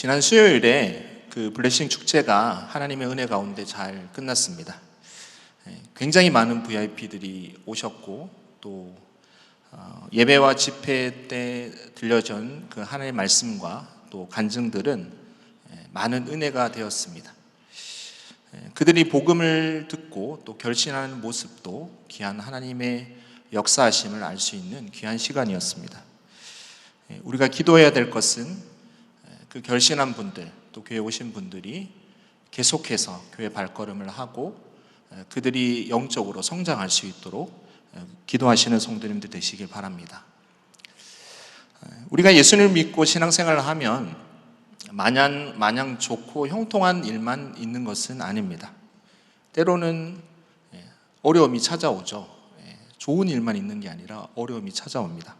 지난 수요일에 그 블레싱 축제가 하나님의 은혜 가운데 잘 끝났습니다. 굉장히 많은 VIP들이 오셨고 또 예배와 집회 때 들려준 그 하나님의 말씀과 또 간증들은 많은 은혜가 되었습니다. 그들이 복음을 듣고 또 결신하는 모습도 귀한 하나님의 역사하심을 알 수 있는 귀한 시간이었습니다. 우리가 기도해야 될 것은 그 결신한 분들, 또 교회 오신 분들이 계속해서 교회 발걸음을 하고 그들이 영적으로 성장할 수 있도록 기도하시는 성도님들 되시길 바랍니다. 우리가 예수님을 믿고 신앙생활을 하면 마냥 좋고 형통한 일만 있는 것은 아닙니다. 때로는 어려움이 찾아오죠. 좋은 일만 있는 게 아니라 어려움이 찾아옵니다.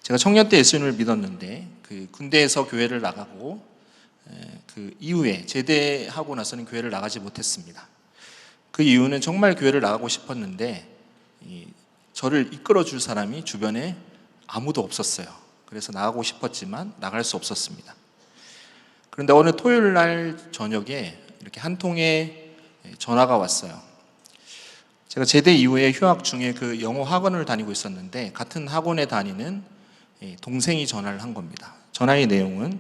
제가 청년 때 예수님을 믿었는데 그 군대에서 교회를 나가고 그 이후에 제대하고 나서는 교회를 나가지 못했습니다. 그 이유는 정말 교회를 나가고 싶었는데 저를 이끌어 줄 사람이 주변에 아무도 없었어요. 그래서 나가고 싶었지만 나갈 수 없었습니다. 그런데 어느 토요일 날 저녁에 이렇게 한 통의 전화가 왔어요. 제가 제대 이후에 휴학 중에 그 영어 학원을 다니고 있었는데 같은 학원에 다니는 동생이 전화를 한 겁니다. 전화의 내용은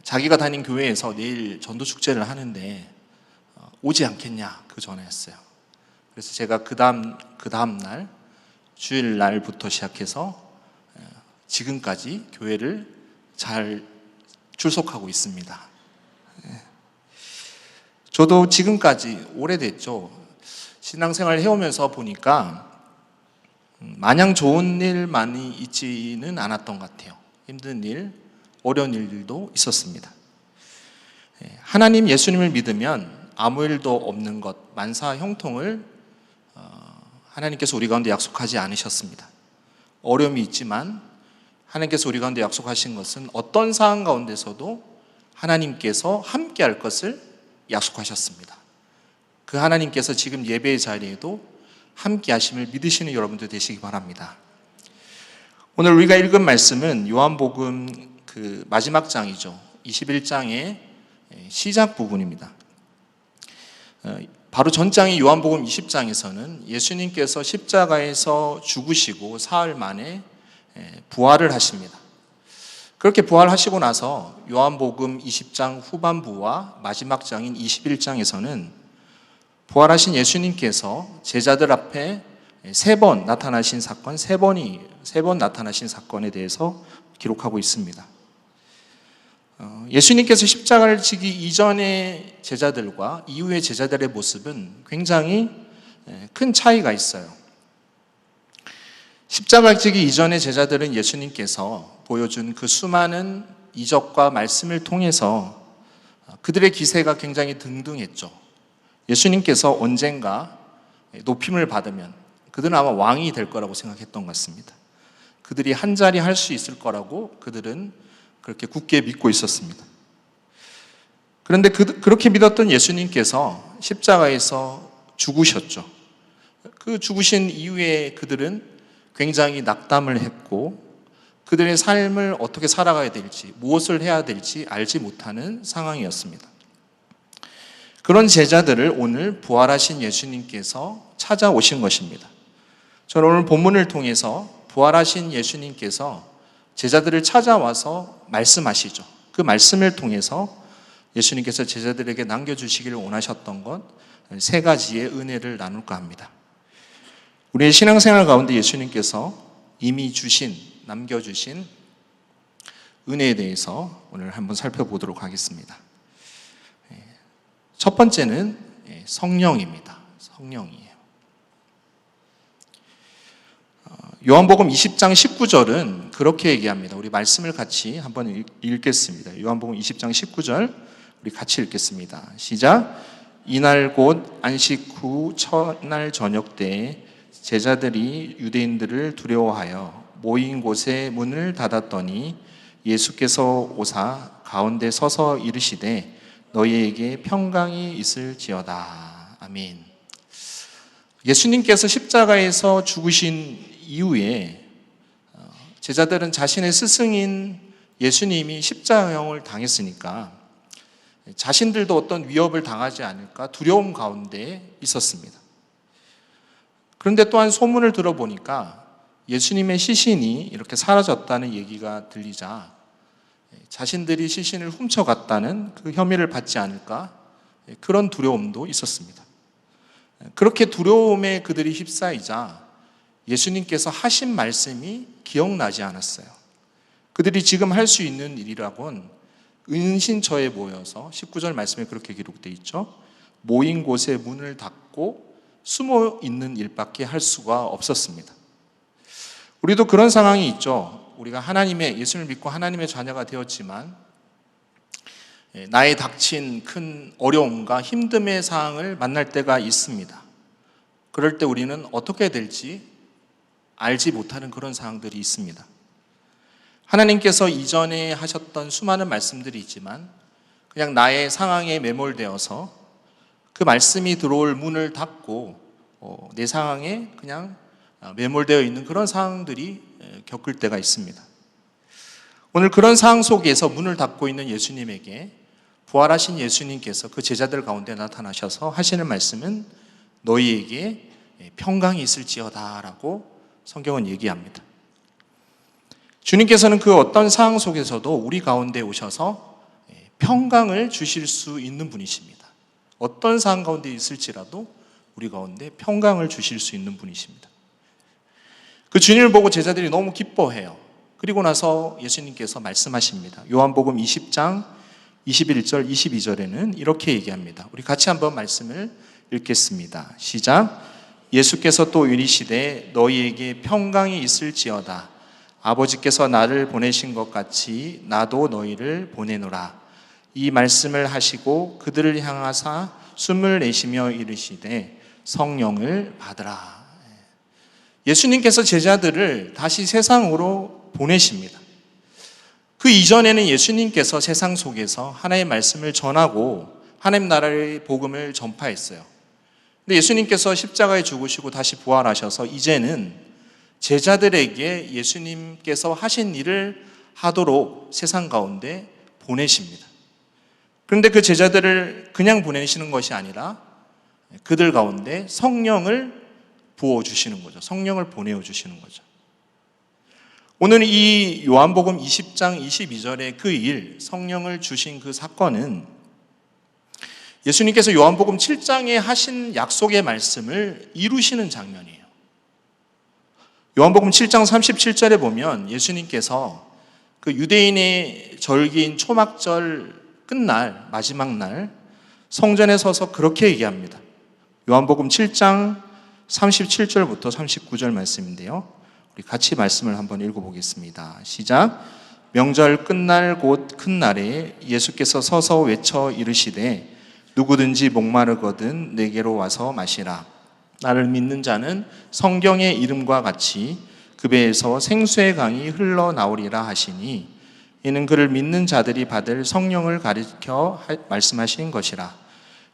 자기가 다닌 교회에서 내일 전도 축제를 하는데 오지 않겠냐, 그 전화였어요. 그래서 제가 그 다음 날 주일 날부터 시작해서 지금까지 교회를 잘 출석하고 있습니다. 저도 지금까지 오래됐죠. 신앙생활 해오면서 보니까 마냥 좋은 일만이 있지는 않았던 것 같아요. 힘든 일, 어려운 일들도 있었습니다. 하나님 예수님을 믿으면 아무 일도 없는 것, 만사 형통을 하나님께서 우리 가운데 약속하지 않으셨습니다. 어려움이 있지만 하나님께서 우리 가운데 약속하신 것은 어떤 상황 가운데서도 하나님께서 함께 할 것을 약속하셨습니다. 그 하나님께서 지금 예배의 자리에도 함께 하심을 믿으시는 여러분들 되시기 바랍니다. 오늘 우리가 읽은 말씀은 요한복음 그 마지막 장이죠. 21장의 시작 부분입니다. 바로 전장인 요한복음 20장에서는 예수님께서 십자가에서 죽으시고 사흘 만에 부활을 하십니다. 그렇게 부활하시고 나서 요한복음 20장 후반부와 마지막 장인 21장에서는 부활하신 예수님께서 제자들 앞에 세 번 나타나신 사건, 세 번 나타나신 사건에 대해서 기록하고 있습니다. 예수님께서 십자가를 지기 이전의 제자들과 이후의 제자들의 모습은 굉장히 큰 차이가 있어요. 십자가를 지기 이전의 제자들은 예수님께서 보여준 그 수많은 이적과 말씀을 통해서 그들의 기세가 굉장히 등등했죠. 예수님께서 언젠가 높임을 받으면 그들은 아마 왕이 될 거라고 생각했던 것 같습니다. 그들이 한 자리 할 수 있을 거라고 그들은 그렇게 굳게 믿고 있었습니다. 그런데 그렇게 믿었던 예수님께서 십자가에서 죽으셨죠. 그 죽으신 이후에 그들은 굉장히 낙담을 했고 그들의 삶을 어떻게 살아가야 될지, 무엇을 해야 될지 알지 못하는 상황이었습니다. 그런 제자들을 오늘 부활하신 예수님께서 찾아오신 것입니다. 저는 오늘 본문을 통해서 부활하신 예수님께서 제자들을 찾아와서 말씀하시죠. 그 말씀을 통해서 예수님께서 제자들에게 남겨주시기를 원하셨던 것 세 가지의 은혜를 나눌까 합니다. 우리의 신앙생활 가운데 예수님께서 이미 남겨주신 은혜에 대해서 오늘 한번 살펴보도록 하겠습니다. 첫 번째는 성령입니다. 성령이에요. 요한복음 20장 19절은 그렇게 얘기합니다. 우리 말씀을 같이 한번 읽겠습니다. 요한복음 20장 19절 우리 같이 읽겠습니다. 시작. 이날 곧 안식 후 첫날 저녁 때에 제자들이 유대인들을 두려워하여 모인 곳에 문을 닫았더니 예수께서 오사 가운데 서서 이르시되 너희에게 평강이 있을지어다. 아멘. 예수님께서 십자가에서 죽으신 이후에 제자들은 자신의 스승인 예수님이 십자가형을 당했으니까 자신들도 어떤 위협을 당하지 않을까 두려움 가운데 있었습니다. 그런데 또한 소문을 들어보니까 예수님의 시신이 이렇게 사라졌다는 얘기가 들리자 자신들이 시신을 훔쳐갔다는 그 혐의를 받지 않을까 그런 두려움도 있었습니다. 그렇게 두려움에 그들이 휩싸이자 예수님께서 하신 말씀이 기억나지 않았어요. 그들이 지금 할 수 있는 일이라곤 은신처에 모여서 19절 말씀에 그렇게 기록되어 있죠. 모인 곳에 문을 닫고 숨어 있는 일밖에 할 수가 없었습니다. 우리도 그런 상황이 있죠. 우리가 예수를 믿고 하나님의 자녀가 되었지만 나에 닥친 큰 어려움과 힘듦의 상황을 만날 때가 있습니다. 그럴 때 우리는 어떻게 될지 알지 못하는 그런 상황들이 있습니다. 하나님께서 이전에 하셨던 수많은 말씀들이 있지만 그냥 나의 상황에 매몰되어서 그 말씀이 들어올 문을 닫고 내 상황에 그냥 매몰되어 있는 그런 상황들이 겪을 때가 있습니다. 오늘 그런 상황 속에서 문을 닫고 있는 예수님에게 부활하신 예수님께서 그 제자들 가운데 나타나셔서 하시는 말씀은 너희에게 평강이 있을지어다 라고 성경은 얘기합니다. 주님께서는 그 어떤 상황 속에서도 우리 가운데 오셔서 평강을 주실 수 있는 분이십니다. 어떤 상황 가운데 있을지라도 우리 가운데 평강을 주실 수 있는 분이십니다. 그 주님을 보고 제자들이 너무 기뻐해요. 그리고 나서 예수님께서 말씀하십니다. 요한복음 20장 21절 22절에는 이렇게 얘기합니다. 우리 같이 한번 말씀을 읽겠습니다. 시작. 예수께서 또 이르시되 너희에게 평강이 있을지어다. 아버지께서 나를 보내신 것 같이 나도 너희를 보내노라. 이 말씀을 하시고 그들을 향하사 숨을 내쉬며 이르시되 성령을 받으라. 예수님께서 제자들을 다시 세상으로 보내십니다. 그 이전에는 예수님께서 세상 속에서 하나님의 말씀을 전하고 하나님 나라의 복음을 전파했어요. 근데 예수님께서 십자가에 죽으시고 다시 부활하셔서 이제는 제자들에게 예수님께서 하신 일을 하도록 세상 가운데 보내십니다. 그런데 그 제자들을 그냥 보내시는 것이 아니라 그들 가운데 성령을 부어주시는 거죠. 성령을 보내주시는 거죠. 오늘 이 요한복음 20장 22절의 그 일, 성령을 주신 그 사건은 예수님께서 요한복음 7장에 하신 약속의 말씀을 이루시는 장면이에요. 요한복음 7장 37절에 보면 예수님께서 그 유대인의 절기인 초막절 끝날 마지막 날 성전에 서서 그렇게 얘기합니다. 요한복음 7장 37절부터 39절 말씀인데요. 우리 같이 말씀을 한번 읽어보겠습니다. 시작. 명절 끝날 곧 큰 날에 예수께서 서서 외쳐 이르시되 누구든지 목마르거든 내게로 와서 마시라. 나를 믿는 자는 성경의 이름과 같이 그 배에서 생수의 강이 흘러나오리라 하시니 이는 그를 믿는 자들이 받을 성령을 가리켜 말씀하신 것이라.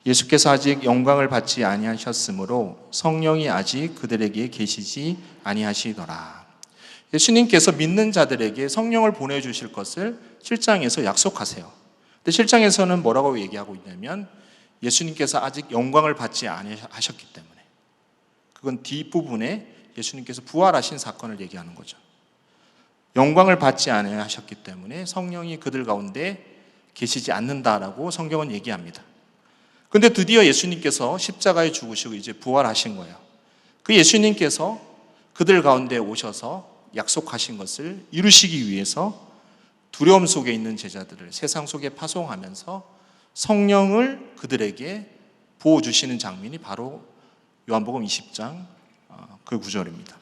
예수께서 아직 영광을 받지 아니하셨으므로 성령이 아직 그들에게 계시지 아니하시더라. 예수님께서 믿는 자들에게 성령을 보내주실 것을 7장에서 약속하세요. 근데 7장에서는 뭐라고 얘기하고 있냐면 예수님께서 아직 영광을 받지 아니하셨기 때문에 그건 뒷부분에 예수님께서 부활하신 사건을 얘기하는 거죠. 영광을 받지 아니하셨기 때문에 성령이 그들 가운데 계시지 않는다라고 성경은 얘기합니다. 그런데 드디어 예수님께서 십자가에 죽으시고 이제 부활하신 거예요. 그 예수님께서 그들 가운데 오셔서 약속하신 것을 이루시기 위해서 두려움 속에 있는 제자들을 세상 속에 파송하면서 성령을 그들에게 부어주시는 장면이 바로 요한복음 20장 그 구절입니다.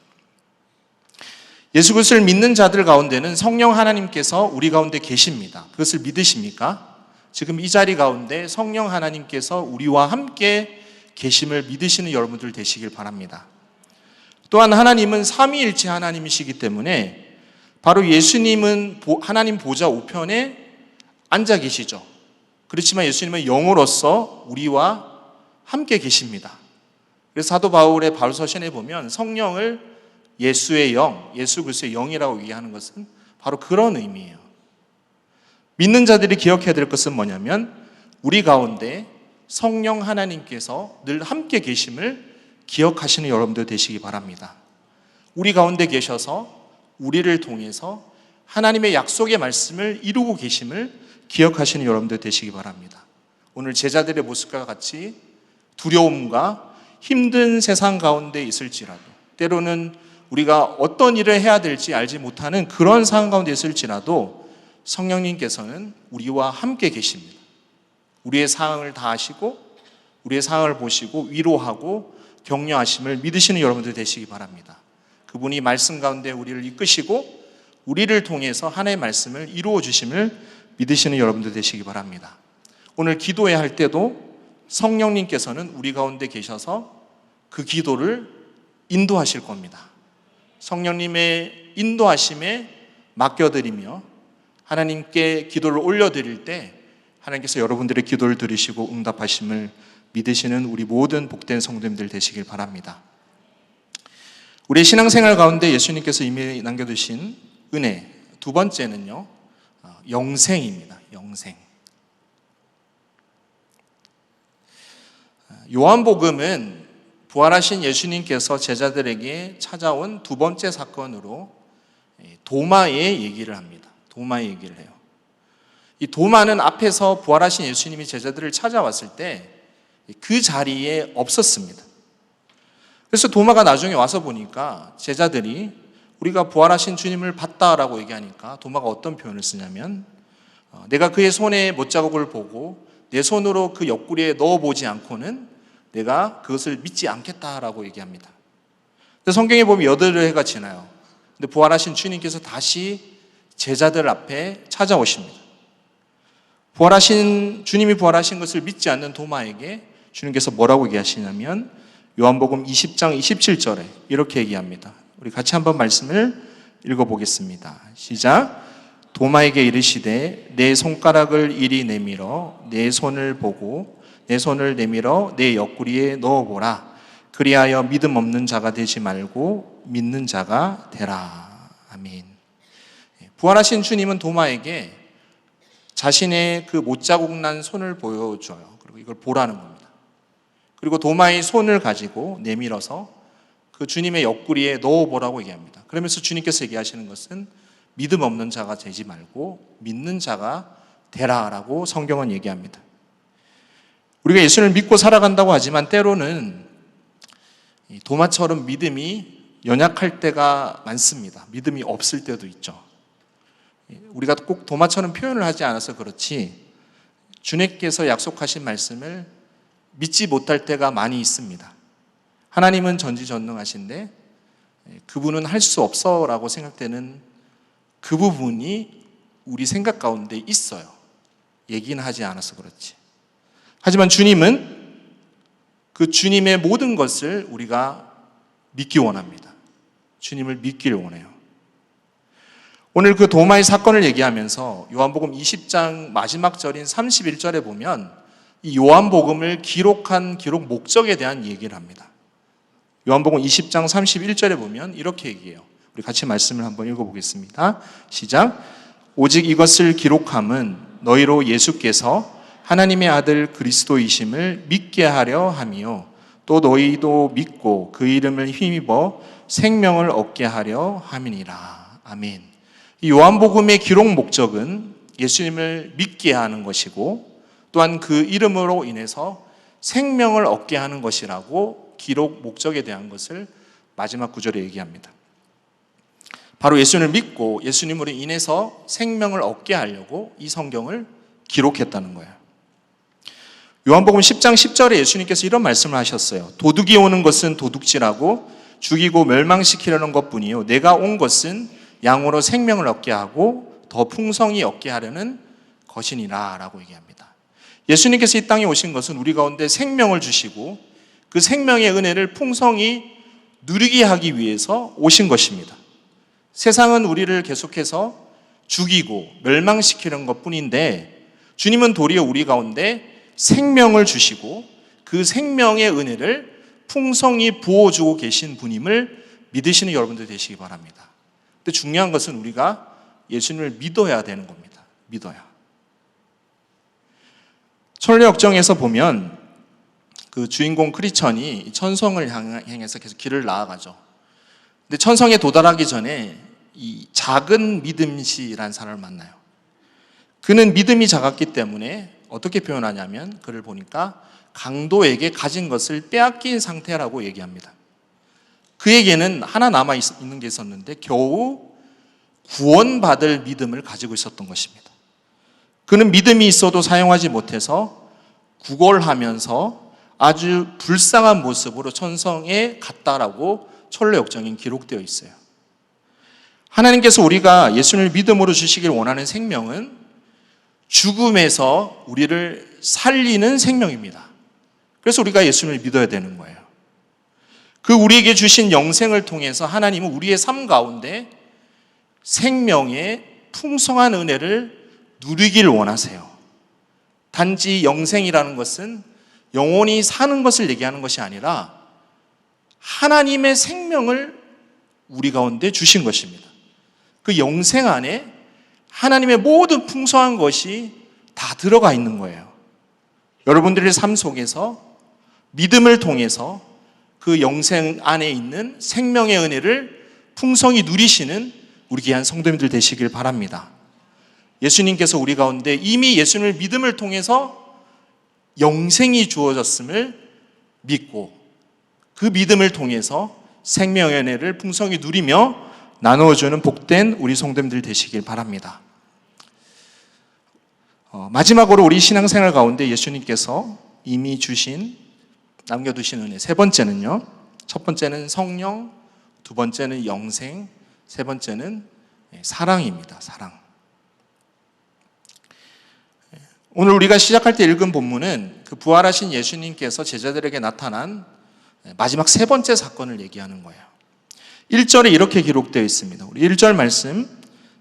예수 그리스도를 믿는 자들 가운데는 성령 하나님께서 우리 가운데 계십니다. 그것을 믿으십니까? 지금 이 자리 가운데 성령 하나님께서 우리와 함께 계심을 믿으시는 여러분들 되시길 바랍니다. 또한 하나님은 삼위일체 하나님이시기 때문에 바로 예수님은 하나님 보좌 우편에 앉아 계시죠. 그렇지만 예수님은 영으로서 우리와 함께 계십니다. 그래서 사도 바울의 바울서신에 보면 성령을 예수의 영, 예수 그리스도의 영이라고 얘기하는 것은 바로 그런 의미예요. 믿는 자들이 기억해야 될 것은 뭐냐면 우리 가운데 성령 하나님께서 늘 함께 계심을 기억하시는 여러분들 되시기 바랍니다. 우리 가운데 계셔서 우리를 통해서 하나님의 약속의 말씀을 이루고 계심을 기억하시는 여러분들 되시기 바랍니다. 오늘 제자들의 모습과 같이 두려움과 힘든 세상 가운데 있을지라도, 때로는 우리가 어떤 일을 해야 될지 알지 못하는 그런 상황 가운데 있을지라도 성령님께서는 우리와 함께 계십니다. 우리의 상황을 다 아시고 우리의 상황을 보시고 위로하고 격려하심을 믿으시는 여러분들 되시기 바랍니다. 그분이 말씀 가운데 우리를 이끄시고 우리를 통해서 하나님의 말씀을 이루어 주심을 믿으시는 여러분들 되시기 바랍니다. 오늘 기도해야 할 때도 성령님께서는 우리 가운데 계셔서 그 기도를 인도하실 겁니다. 성령님의 인도하심에 맡겨드리며 하나님께 기도를 올려드릴 때 하나님께서 여러분들의 기도를 들으시고 응답하심을 믿으시는 우리 모든 복된 성도님들 되시길 바랍니다. 우리의 신앙생활 가운데 예수님께서 이미 남겨두신 은혜, 두 번째는요, 영생입니다. 영생. 요한복음은 부활하신 예수님께서 제자들에게 찾아온 두 번째 사건으로 도마의 얘기를 합니다. 도마의 얘기를 해요. 이 도마는 앞에서 부활하신 예수님이 제자들을 찾아왔을 때 그 자리에 없었습니다. 그래서 도마가 나중에 와서 보니까 제자들이 우리가 부활하신 주님을 봤다라고 얘기하니까 도마가 어떤 표현을 쓰냐면 내가 그의 손에 못자국을 보고 내 손으로 그 옆구리에 넣어보지 않고는 내가 그것을 믿지 않겠다라고 얘기합니다. 근데 성경에 보면 8회가 지나요. 근데 부활하신 주님께서 다시 제자들 앞에 찾아오십니다. 주님이 부활하신 것을 믿지 않는 도마에게 주님께서 뭐라고 얘기하시냐면 요한복음 20장 27절에 이렇게 얘기합니다. 우리 같이 한번 말씀을 읽어보겠습니다. 시작. 도마에게 이르시되 내 손가락을 이리 내밀어 내 손을 보고 내 손을 내밀어 내 옆구리에 넣어보라. 그리하여 믿음 없는 자가 되지 말고 믿는 자가 되라. 아멘. 부활하신 주님은 도마에게 자신의 그 못자국 난 손을 보여줘요. 그리고 이걸 보라는 겁니다. 그리고 도마의 손을 가지고 내밀어서 그 주님의 옆구리에 넣어보라고 얘기합니다. 그러면서 주님께서 얘기하시는 것은 믿음 없는 자가 되지 말고 믿는 자가 되라라고 성경은 얘기합니다. 우리가 예수를 믿고 살아간다고 하지만 때로는 도마처럼 믿음이 연약할 때가 많습니다. 믿음이 없을 때도 있죠. 우리가 꼭 도마처럼 표현을 하지 않아서 그렇지 주님께서 약속하신 말씀을 믿지 못할 때가 많이 있습니다. 하나님은 전지전능하신데 그분은 할 수 없어라고 생각되는 그 부분이 우리 생각 가운데 있어요. 얘기는 하지 않아서 그렇지. 하지만 주님은 그 주님의 모든 것을 우리가 믿기 원합니다. 주님을 믿기를 원해요. 오늘 그 도마의 사건을 얘기하면서 요한복음 20장 마지막 절인 31절에 보면 이 요한복음을 기록한 기록 목적에 대한 얘기를 합니다. 요한복음 20장 31절에 보면 이렇게 얘기해요. 우리 같이 말씀을 한번 읽어보겠습니다. 시작. 오직 이것을 기록함은 너희로 예수께서 하나님의 아들 그리스도이심을 믿게 하려 함이요 또 너희도 믿고 그 이름을 힘입어 생명을 얻게 하려 함이니라. 아멘. 이 요한복음의 기록 목적은 예수님을 믿게 하는 것이고 또한 그 이름으로 인해서 생명을 얻게 하는 것이라고 기록 목적에 대한 것을 마지막 구절에 얘기합니다. 바로 예수님을 믿고 예수님으로 인해서 생명을 얻게 하려고 이 성경을 기록했다는 거예요. 요한복음 10장 10절에 예수님께서 이런 말씀을 하셨어요. 도둑이 오는 것은 도둑질하고 죽이고 멸망시키려는 것뿐이요 내가 온 것은 양으로 생명을 얻게 하고 더 풍성히 얻게 하려는 것이니라 라고 얘기합니다. 예수님께서 이 땅에 오신 것은 우리 가운데 생명을 주시고 그 생명의 은혜를 풍성히 누리게 하기 위해서 오신 것입니다. 세상은 우리를 계속해서 죽이고 멸망시키는 것뿐인데 주님은 도리어 우리 가운데 생명을 주시고 그 생명의 은혜를 풍성히 부어주고 계신 분임을 믿으시는 여러분들 되시기 바랍니다. 근데 중요한 것은 우리가 예수님을 믿어야 되는 겁니다. 믿어야. 천리역정에서 보면 그 주인공 크리스천이 천성을 향해서 계속 길을 나아가죠. 근데 천성에 도달하기 전에 이 작은 믿음씨라는 사람을 만나요. 그는 믿음이 작았기 때문에 어떻게 표현하냐면 그를 보니까 강도에게 가진 것을 빼앗긴 상태라고 얘기합니다. 그에게는 하나 남아 있는 게 있었는데 겨우 구원받을 믿음을 가지고 있었던 것입니다. 그는 믿음이 있어도 사용하지 못해서 구걸하면서 아주 불쌍한 모습으로 천성에 갔다라고 천리역정에 기록되어 있어요. 하나님께서 우리가 예수님을 믿음으로 주시길 원하는 생명은 죽음에서 우리를 살리는 생명입니다. 그래서 우리가 예수님을 믿어야 되는 거예요. 그 우리에게 주신 영생을 통해서 하나님은 우리의 삶 가운데 생명의 풍성한 은혜를 누리길 원하세요. 단지 영생이라는 것은 영원히 사는 것을 얘기하는 것이 아니라 하나님의 생명을 우리 가운데 주신 것입니다. 그 영생 안에 하나님의 모든 풍성한 것이 다 들어가 있는 거예요. 여러분들의 삶 속에서 믿음을 통해서 그 영생 안에 있는 생명의 은혜를 풍성히 누리시는 우리 귀한 성도님들 되시길 바랍니다. 예수님께서 우리 가운데 이미 예수님을 믿음을 통해서 영생이 주어졌음을 믿고 그 믿음을 통해서 생명의 은혜를 풍성히 누리며 나누어주는 복된 우리 성도님들 되시길 바랍니다. 마지막으로 우리 신앙생활 가운데 예수님께서 이미 남겨두신 은혜 세 번째는요. 첫 번째는 성령, 두 번째는 영생, 세 번째는 사랑입니다. 사랑. 오늘 우리가 시작할 때 읽은 본문은 그 부활하신 예수님께서 제자들에게 나타난 마지막 세 번째 사건을 얘기하는 거예요. 1절에 이렇게 기록되어 있습니다. 우리 1절 말씀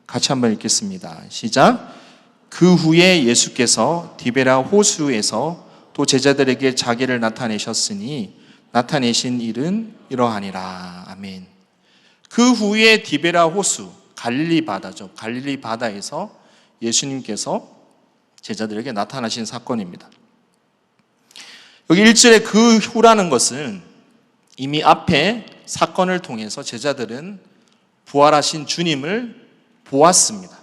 같이 한번 읽겠습니다. 시작. 그 후에 예수께서 디베라 호수에서 또 제자들에게 자기를 나타내셨으니 나타내신 일은 이러하니라. 아멘. 그 후에 디베라 호수, 갈릴리 바다죠. 갈릴리 바다에서 예수님께서 제자들에게 나타나신 사건입니다. 여기 1절에 그 후라는 것은 이미 앞에 사건을 통해서 제자들은 부활하신 주님을 보았습니다.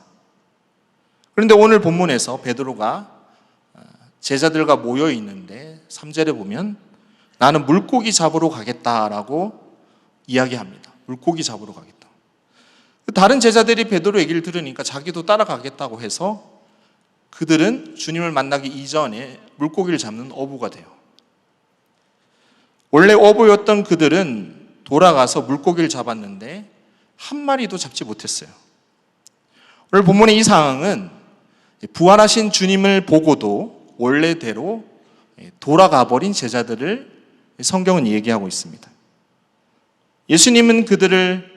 그런데 오늘 본문에서 베드로가 제자들과 모여 있는데 3절에 보면 나는 물고기 잡으러 가겠다라고 이야기합니다. 물고기 잡으러 가겠다. 다른 제자들이 베드로 얘기를 들으니까 자기도 따라가겠다고 해서 그들은 주님을 만나기 이전에 물고기를 잡는 어부가 돼요. 원래 어부였던 그들은 돌아가서 물고기를 잡았는데 한 마리도 잡지 못했어요. 오늘 본문의 이 상황은 부활하신 주님을 보고도 원래대로 돌아가 버린 제자들을 성경은 얘기하고 있습니다. 예수님은 그들을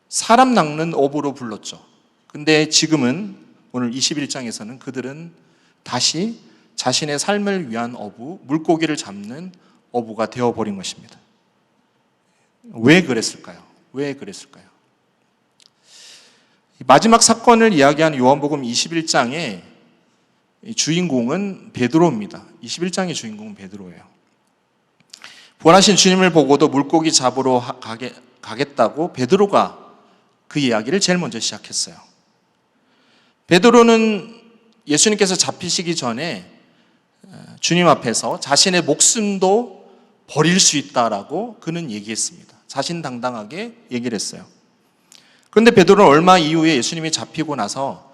사람 낚는 어부로 불렀죠. 근데 지금은 오늘 21장에서는 그들은 다시 자신의 삶을 위한 어부, 물고기를 잡는 어부가 되어버린 것입니다. 왜 그랬을까요? 마지막 사건을 이야기하는 요한복음 21장의 주인공은 베드로입니다. 21장의 주인공은 베드로예요. 부활하신 주님을 보고도 물고기 잡으러 가겠다고 베드로가 그 이야기를 제일 먼저 시작했어요. 베드로는 예수님께서 잡히시기 전에 주님 앞에서 자신의 목숨도 버릴 수 있다라고 그는 얘기했습니다. 자신당당하게 얘기를 했어요. 그런데 베드로는 얼마 이후에 예수님이 잡히고 나서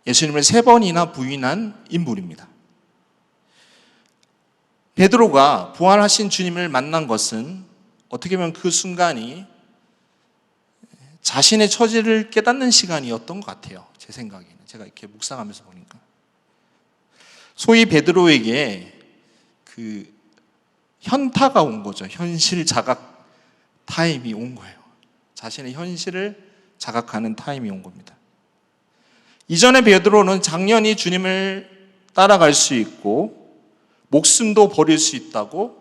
예수님을 3번이나 부인한 인물입니다. 베드로가 부활하신 주님을 만난 것은 어떻게 보면 그 순간이 자신의 처지를 깨닫는 시간이었던 것 같아요. 제 생각에는. 제가 이렇게 묵상하면서 보니까. 소위 베드로에게 그 현타가 온 거죠. 현실 자각 타임이 온 거예요. 자신의 현실을 자각하는 타임이 온 겁니다. 이전에 베드로는 당연히 주님을 따라갈 수 있고 목숨도 버릴 수 있다고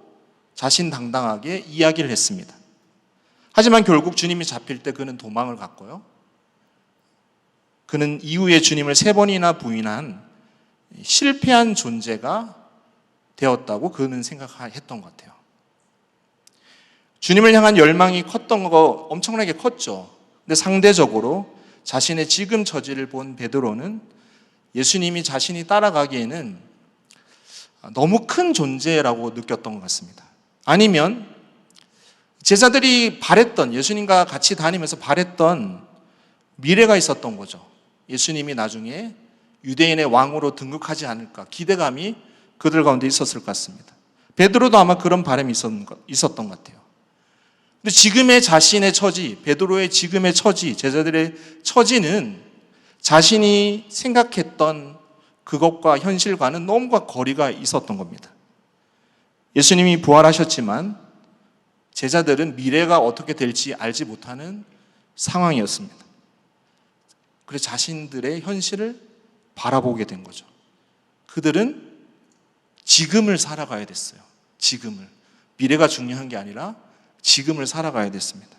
자신당당하게 이야기를 했습니다. 하지만 결국 주님이 잡힐 때 그는 도망을 갔고요. 그는 이후에 주님을 3번이나 부인한 실패한 존재가 되었다고 그는 생각했던 것 같아요. 주님을 향한 열망이 컸던 거 엄청나게 컸죠. 근데 상대적으로 자신의 지금 처지를 본 베드로는 예수님이 자신이 따라가기에는 너무 큰 존재라고 느꼈던 것 같습니다. 아니면 제자들이 바랬던, 예수님과 같이 다니면서 바랬던 미래가 있었던 거죠. 예수님이 나중에 유대인의 왕으로 등극하지 않을까 기대감이 그들 가운데 있었을 것 같습니다. 베드로도 아마 그런 바람이 있었던 것 같아요. 근데 지금의 자신의 처지, 베드로의 지금의 처지, 제자들의 처지는 자신이 생각했던 그것과 현실과는 너무나 거리가 있었던 겁니다. 예수님이 부활하셨지만 제자들은 미래가 어떻게 될지 알지 못하는 상황이었습니다. 그래서 자신들의 현실을 바라보게 된 거죠. 그들은 지금을 살아가야 됐어요. 지금을. 미래가 중요한 게 아니라 지금을 살아가야 됐습니다.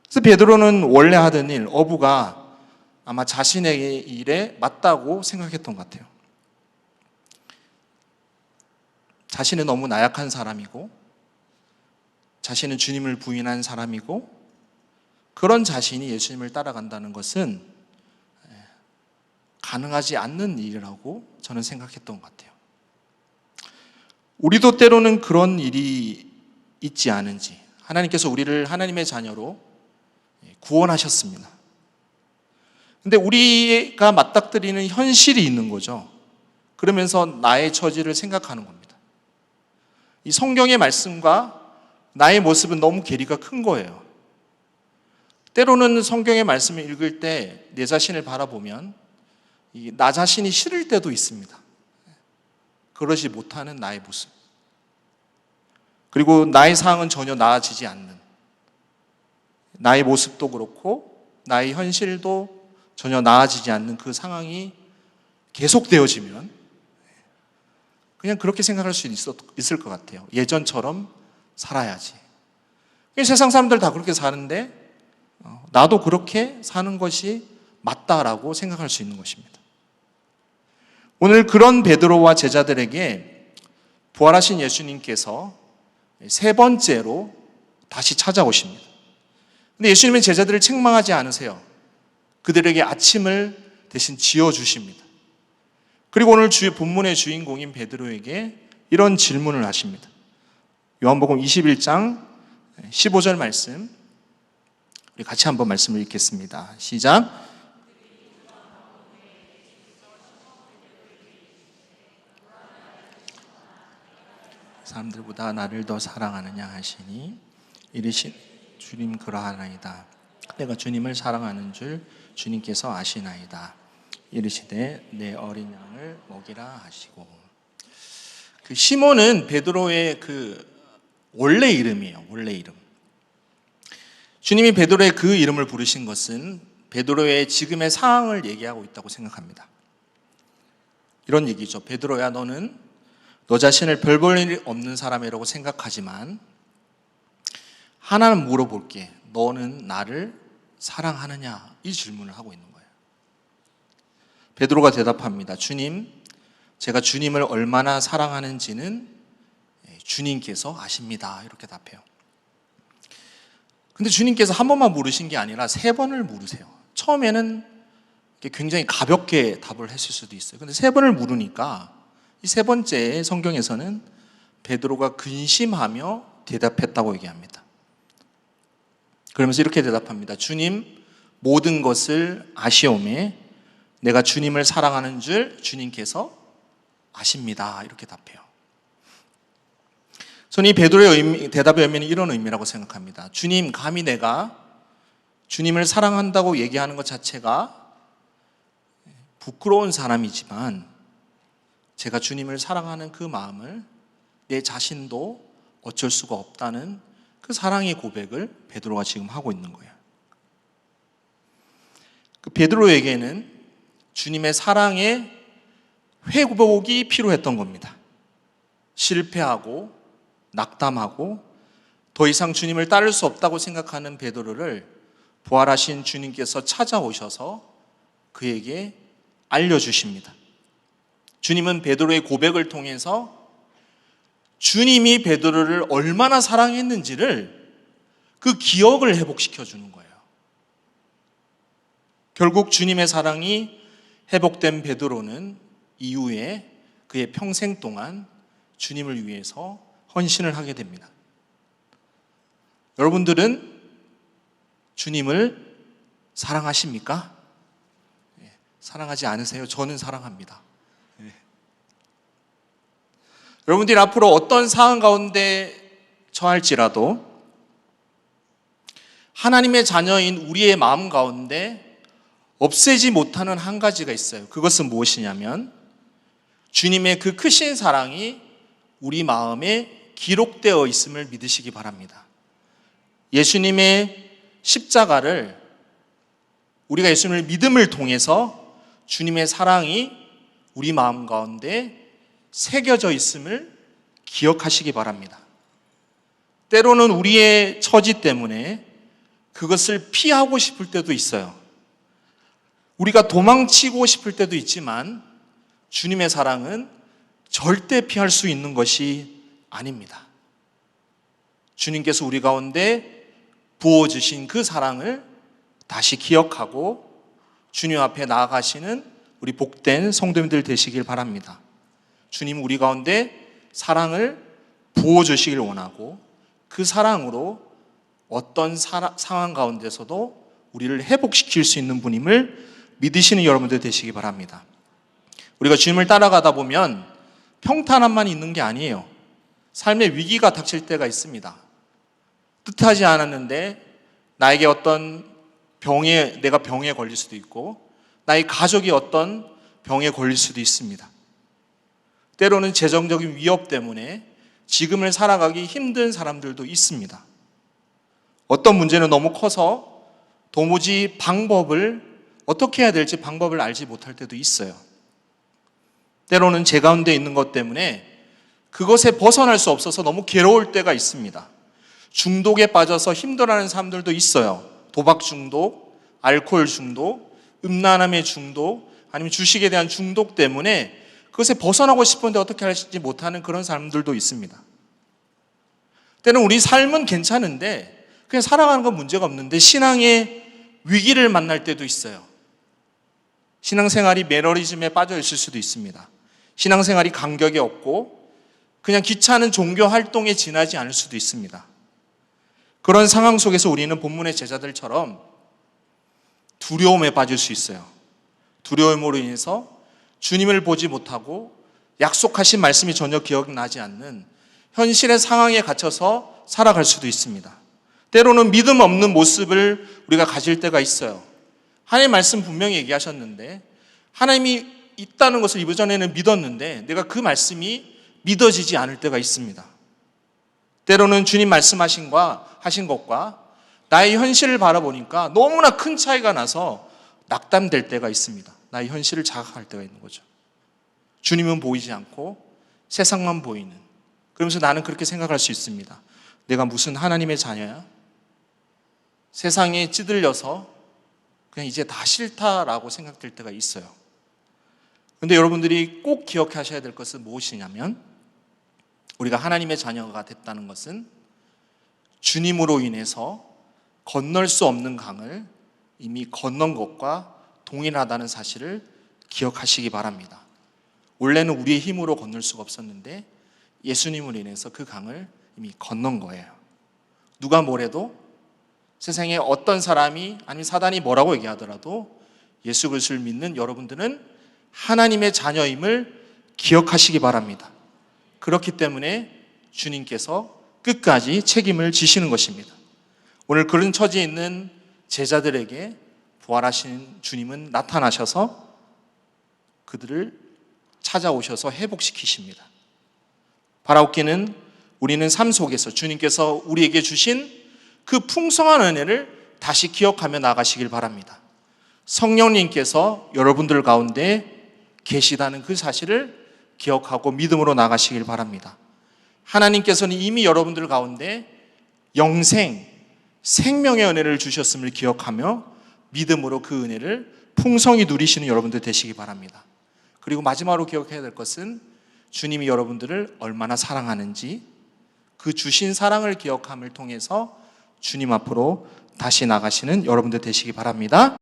그래서 베드로는 원래 하던 일, 어부가 아마 자신의 일에 맞다고 생각했던 것 같아요. 자신은 너무 나약한 사람이고, 자신은 주님을 부인한 사람이고, 그런 자신이 예수님을 따라간다는 것은 가능하지 않는 일이라고 저는 생각했던 것 같아요. 우리도 때로는 그런 일이 있지 않은지, 하나님께서 우리를 하나님의 자녀로 구원하셨습니다. 근데 우리가 맞닥뜨리는 현실이 있는 거죠. 그러면서 나의 처지를 생각하는 겁니다. 이 성경의 말씀과 나의 모습은 너무 괴리가 큰 거예요. 때로는 성경의 말씀을 읽을 때 내 자신을 바라보면 나 자신이 싫을 때도 있습니다. 그러지 못하는 나의 모습. 그리고 나의 상황은 전혀 나아지지 않는, 나의 모습도 그렇고 나의 현실도 전혀 나아지지 않는 그 상황이 계속되어지면 그냥 그렇게 생각할 수 있을 것 같아요. 예전처럼 살아야지. 세상 사람들 다 그렇게 사는데 나도 그렇게 사는 것이 맞다라고 생각할 수 있는 것입니다. 오늘 그런 베드로와 제자들에게 부활하신 예수님께서 세 번째로 다시 찾아오십니다. 근데 예수님은 제자들을 책망하지 않으세요. 그들에게 아침을 대신 지어주십니다. 그리고 오늘 본문의 주인공인 베드로에게 이런 질문을 하십니다. 요한복음 21장 15절 말씀, 우리 같이 한번 말씀을 읽겠습니다. 시작. 사람들보다 나를 더 사랑하느냐 하시니 이르신 주님 그러하나이다. 내가 주님을 사랑하는 줄 주님께서 아시나이다. 이르시되 내 어린 양을 먹이라 하시고. 그 시몬은 베드로의 그 원래 이름이에요. 원래 이름. 주님이 베드로의 그 이름을 부르신 것은 베드로의 지금의 상황을 얘기하고 있다고 생각합니다. 이런 얘기죠. 베드로야, 너는 너 자신을 별 볼 일 없는 사람이라고 생각하지만 하나는 물어볼게. 너는 나를 사랑하느냐? 이 질문을 하고 있는 거예요. 베드로가 대답합니다. 주님, 제가 주님을 얼마나 사랑하는지는 주님께서 아십니다. 이렇게 답해요. 근데 주님께서 한 번만 물으신 게 아니라 세 번을 물으세요. 처음에는 굉장히 가볍게 답을 했을 수도 있어요. 근데 세 번을 물으니까 이 세 번째 성경에서는 베드로가 근심하며 대답했다고 얘기합니다. 그러면서 이렇게 대답합니다. 주님, 모든 것을 아시오매 내가 주님을 사랑하는 줄 주님께서 아십니다. 이렇게 답해요. 저는 이 베드로의 대답의 의미는 이런 의미라고 생각합니다. 주님, 감히 내가 주님을 사랑한다고 얘기하는 것 자체가 부끄러운 사람이지만 제가 주님을 사랑하는 그 마음을 내 자신도 어쩔 수가 없다는 그 사랑의 고백을 베드로가 지금 하고 있는 거예요. 그 베드로에게는 주님의 사랑의 회복이 필요했던 겁니다. 실패하고 낙담하고 더 이상 주님을 따를 수 없다고 생각하는 베드로를 부활하신 주님께서 찾아오셔서 그에게 알려주십니다. 주님은 베드로의 고백을 통해서 주님이 베드로를 얼마나 사랑했는지를 그 기억을 회복시켜 주는 거예요. 결국 주님의 사랑이 회복된 베드로는 이후에 그의 평생 동안 주님을 위해서 헌신을 하게 됩니다. 여러분들은 주님을 사랑하십니까? 사랑하지 않으세요? 저는 사랑합니다. 여러분들이 앞으로 어떤 상황 가운데 처할지라도 하나님의 자녀인 우리의 마음 가운데 없애지 못하는 한 가지가 있어요. 그것은 무엇이냐면 주님의 그 크신 사랑이 우리 마음에 기록되어 있음을 믿으시기 바랍니다. 예수님의 십자가를 우리가 예수님을 믿음을 통해서 주님의 사랑이 우리 마음 가운데 새겨져 있음을 기억하시기 바랍니다. 때로는 우리의 처지 때문에 그것을 피하고 싶을 때도 있어요. 우리가 도망치고 싶을 때도 있지만 주님의 사랑은 절대 피할 수 있는 것이 아닙니다. 주님께서 우리 가운데 부어주신 그 사랑을 다시 기억하고 주님 앞에 나아가시는 우리 복된 성도님들 되시길 바랍니다. 주님은 우리 가운데 사랑을 부어주시길 원하고 그 사랑으로 어떤 상황 가운데서도 우리를 회복시킬 수 있는 분임을 믿으시는 여러분들 되시기 바랍니다. 우리가 주님을 따라가다 보면 평탄함만 있는 게 아니에요. 삶의 위기가 닥칠 때가 있습니다. 뜻하지 않았는데 나에게 어떤 내가 병에 걸릴 수도 있고 나의 가족이 어떤 병에 걸릴 수도 있습니다. 때로는 재정적인 위협 때문에 지금을 살아가기 힘든 사람들도 있습니다. 어떤 문제는 너무 커서 도무지 어떻게 해야 될지 방법을 알지 못할 때도 있어요. 때로는 제 가운데 있는 것 때문에 그것에 벗어날 수 없어서 너무 괴로울 때가 있습니다. 중독에 빠져서 힘들어하는 사람들도 있어요. 도박 중독, 알코올 중독, 음란함의 중독, 아니면 주식에 대한 중독 때문에 그것에 벗어나고 싶은데 어떻게 하지 못하는 그런 사람들도 있습니다. 때는 우리 삶은 괜찮은데 그냥 살아가는 건 문제가 없는데 신앙의 위기를 만날 때도 있어요. 신앙생활이 매너리즘에 빠져 있을 수도 있습니다. 신앙생활이 간격이 없고 그냥 귀찮은 종교 활동에 지나지 않을 수도 있습니다. 그런 상황 속에서 우리는 본문의 제자들처럼 두려움에 빠질 수 있어요. 두려움으로 인해서 주님을 보지 못하고 약속하신 말씀이 전혀 기억나지 않는 현실의 상황에 갇혀서 살아갈 수도 있습니다. 때로는 믿음 없는 모습을 우리가 가질 때가 있어요. 하나님의 말씀 분명히 얘기하셨는데 하나님이 있다는 것을 이전에는 믿었는데 내가 그 말씀이 믿어지지 않을 때가 있습니다. 때로는 주님 말씀하신 것과 나의 현실을 바라보니까 너무나 큰 차이가 나서 낙담될 때가 있습니다. 나의 현실을 자각할 때가 있는 거죠. 주님은 보이지 않고 세상만 보이는, 그러면서 나는 그렇게 생각할 수 있습니다. 내가 무슨 하나님의 자녀야? 세상에 찌들려서 그냥 이제 다 싫다라고 생각될 때가 있어요. 그런데 여러분들이 꼭 기억하셔야 될 것은 무엇이냐면 우리가 하나님의 자녀가 됐다는 것은 주님으로 인해서 건널 수 없는 강을 이미 건넌 것과 동일하다는 사실을 기억하시기 바랍니다. 원래는 우리의 힘으로 건널 수가 없었는데 예수님으로 인해서 그 강을 이미 건넌 거예요. 누가 뭐래도 세상에 어떤 사람이 아니면 사단이 뭐라고 얘기하더라도 예수 그리스도를 믿는 여러분들은 하나님의 자녀임을 기억하시기 바랍니다. 그렇기 때문에 주님께서 끝까지 책임을 지시는 것입니다. 오늘 그런 처지에 있는 제자들에게 부활하신 주님은 나타나셔서 그들을 찾아오셔서 회복시키십니다. 바라옵기는 우리는 삶 속에서 주님께서 우리에게 주신 그 풍성한 은혜를 다시 기억하며 나가시길 바랍니다. 성령님께서 여러분들 가운데 계시다는 그 사실을 기억하고 믿음으로 나가시길 바랍니다. 하나님께서는 이미 여러분들 가운데 생명의 은혜를 주셨음을 기억하며 믿음으로 그 은혜를 풍성히 누리시는 여러분들 되시기 바랍니다. 그리고 마지막으로 기억해야 될 것은 주님이 여러분들을 얼마나 사랑하는지 그 주신 사랑을 기억함을 통해서 주님 앞으로 다시 나가시는 여러분들 되시기 바랍니다.